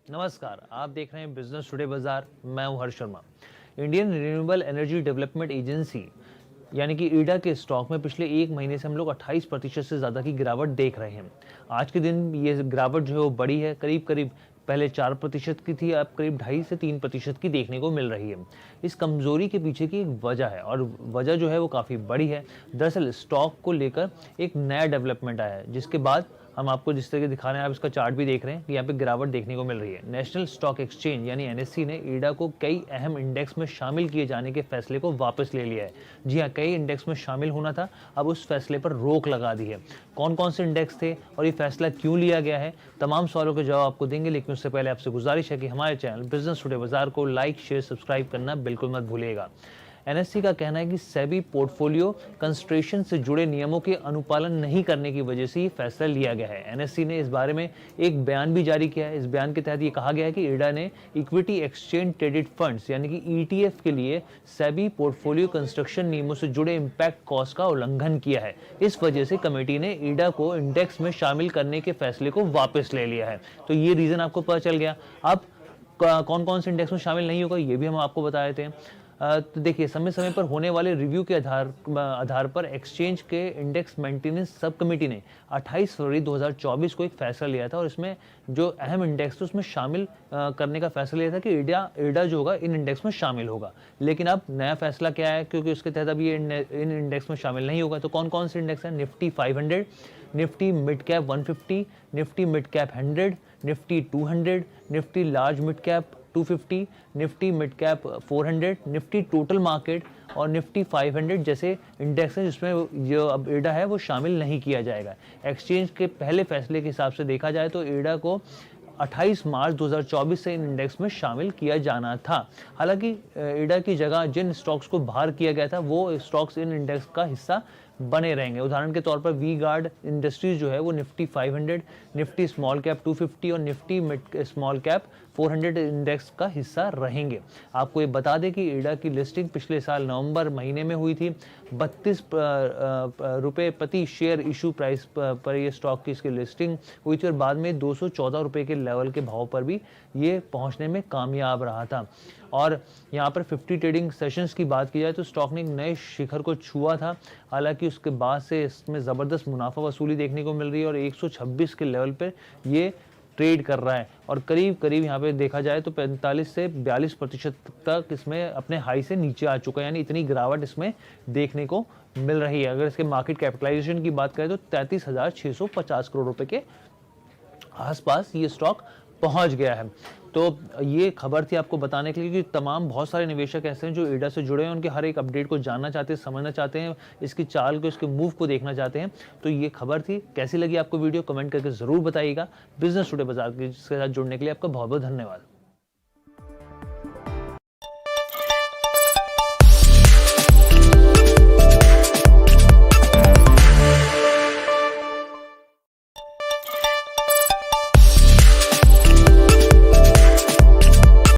नमस्कार, आप देख रहे हैं बिजनेस टुडे बाजार। मैं हूं Harsh Sharma. Indian renewable energy development agency यानी कि ईडा के स्टॉक में पिछले एक महीने से हम लोग 28% से ज़्यादा की गिरावट देख रहे हैं। आज के दिन ये गिरावट जो है वो बड़ी है, करीब करीब पहले 4% की थी, अब करीब 2.5 से 3% की देखने को मिल रही है। इस कमजोरी के पीछे की एक वजह है और वजह जो है वो काफ़ी बड़ी है। दरअसल स्टॉक को लेकर एक नया डेवलपमेंट आया है, जिसके बाद हम आपको जिस तरह के दिखा रहे हैं, आप इसका चार्ट भी देख रहे हैं कि यहाँ पे गिरावट देखने को मिल रही है। नेशनल स्टॉक एक्सचेंज यानी एनएससी ने ईडा को कई अहम इंडेक्स में शामिल किए जाने के फैसले को वापस ले लिया है। जी हाँ, कई इंडेक्स में शामिल होना था, अब उस फैसले पर रोक लगा दी है। कौन कौन से इंडेक्स थे और ये फैसला क्यों लिया गया है, तमाम सवालों के जवाब आपको देंगे। लेकिन उससे पहले आपसे गुजारिश है कि हमारे चैनल बिजनेस टुडे बाजार को लाइक, शेयर, सब्सक्राइब करना बिल्कुल मत भूलिएगा। एनएससी का कहना है कि सेबी पोर्टफोलियो कंस्ट्रेशन से जुड़े नियमों के अनुपालन नहीं करने की वजह से ये फैसला लिया गया है। एनएससी ने इस बारे में एक बयान भी जारी किया है। इस बयान के तहत ये कहा गया है कि ईडा ने इक्विटी एक्सचेंज ट्रेडेड फंड्स यानी कि ईटीएफ के लिए सेबी पोर्टफोलियो कंस्ट्रक्शन नियमों से जुड़े इम्पैक्ट कॉस्ट का उल्लंघन किया है। इस वजह से कमेटी ने ईडा को इंडेक्स में शामिल करने के फैसले को वापस ले लिया है। तो ये रीजन आपको पता चल गया। अब कौन कौन से इंडेक्स में शामिल नहीं होगा ये भी हम आपको बता देते हैं। तो देखिए, समय समय पर होने वाले रिव्यू के आधार पर एक्सचेंज के इंडेक्स मेंटेनेंस सब कमेटी ने 28 फरवरी 2024 को एक फैसला लिया था और इसमें जो अहम इंडेक्स थे उसमें शामिल करने का फैसला लिया था कि ईडा जो होगा इन इंडेक्स में शामिल होगा। लेकिन अब नया फैसला क्या है, क्योंकि उसके तहत अब ये इन इंडेक्स में शामिल नहीं होगा। तो कौन कौन से इंडेक्स हैं? Nifty 500, Nifty mid cap 150, Nifty mid cap 100, Nifty 200, Nifty large mid cap 250, Nifty mid cap 400, Nifty total market और निफ्टी 500 जैसे इंडेक्स हैं जिसमें जो अब ईडा है वो शामिल नहीं किया जाएगा। एक्सचेंज के पहले फैसले के हिसाब से देखा जाए तो ईडा को 28 मार्च 2024 से इन इंडेक्स में शामिल किया जाना था। हालांकि ईडा की जगह जिन स्टॉक्स को बाहर किया गया था वो स्टॉक्स इन इंडेक्स का हिस्सा बने रहेंगे। उदाहरण के तौर पर वी गार्ड इंडस्ट्रीज जो है वो निफ्टी 500, निफ्टी स्मॉल कैप 250 और Nifty mid small cap 400 index का हिस्सा रहेंगे। आपको ये बता दें कि ईडा की लिस्टिंग पिछले साल नवंबर महीने में हुई थी। 32 रुपये प्रति शेयर इशू प्राइस पर ये स्टॉक की इसकी लिस्टिंग हुई थी और बाद में 214 रुपये के लेवल के भाव पर भी ये पहुंचने में कामयाब रहा था। और यहाँ पर 50 ट्रेडिंग सेशंस की बात की जाए तो स्टॉक ने एक नए शिखर को छुआ था। हालांकि उसके बाद से इसमें ज़बरदस्त मुनाफा वसूली देखने को मिल रही है और 126 के लेवल पर ये ट्रेड कर रहा है और करीब करीब यहाँ पे देखा जाए तो 45 से 42% तक इसमें अपने हाई से नीचे आ चुका है। यानी इतनी गिरावट इसमें देखने को मिल रही है। अगर इसके मार्केट कैपिटलाइजेशन की बात करें तो 33,650 करोड़ रुपए के आसपास ये स्टॉक पहुंच गया है। तो ये खबर थी आपको बताने के लिए कि तमाम बहुत सारे निवेशक ऐसे हैं जो ईडा से जुड़े हैं, उनके हर एक अपडेट को जानना चाहते हैं, समझना चाहते हैं, इसकी चाल को, इसके मूव को देखना चाहते हैं। तो ये खबर थी। कैसी लगी आपको वीडियो, कमेंट करके जरूर बताइएगा। बिजनेस टुडे बाजार के साथ जुड़ने के लिए आपका बहुत बहुत धन्यवाद।